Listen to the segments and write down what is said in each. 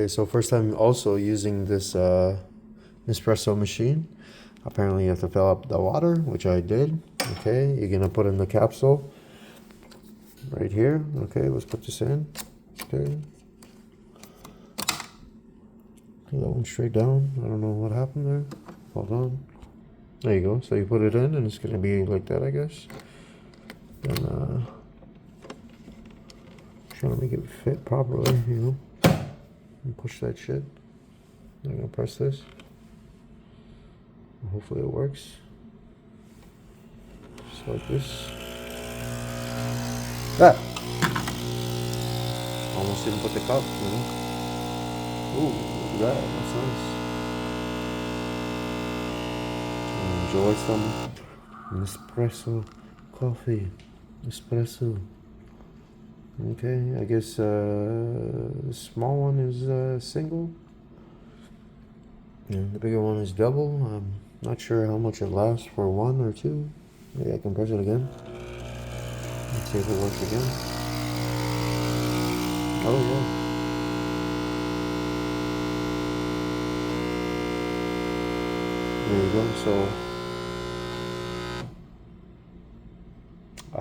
Okay, so first time also using this Nespresso machine. Apparently you have to fill up the water, which I did. Okay, you're gonna put in the capsule right here. Okay, let's put this in. Okay. Okay, that went straight down. I don't know what happened there. Hold on. There you go. So you put it in and it's gonna be like that, I guess. And trying to make it fit properly, you know. And push that shit. I'm gonna press this. Hopefully it works. Just like this. Ah! Almost didn't put the cup, you know. Ooh, look at that. That's nice. Enjoy some Nespresso coffee. Espresso. Okay, I guess the small one is single. Yeah, the bigger one is double. I'm not sure how much it lasts for one or two. Maybe I can press it again. Let's see if it works again. Oh yeah. There you go. So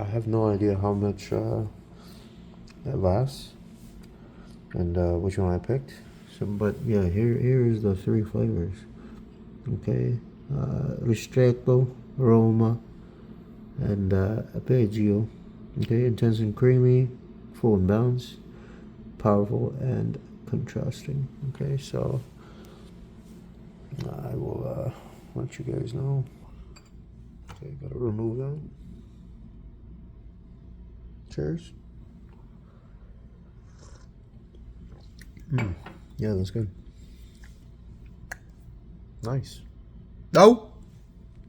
I have no idea how much it lasts and which one I picked. So, but yeah, here is the three flavors. Okay, Ristretto, Roma, and Apeggio. Okay, intense and creamy, full and balanced, powerful and contrasting. Okay, so I will let you guys know. Okay, gotta remove that. Cheers. Yeah, that's good. Nice. No.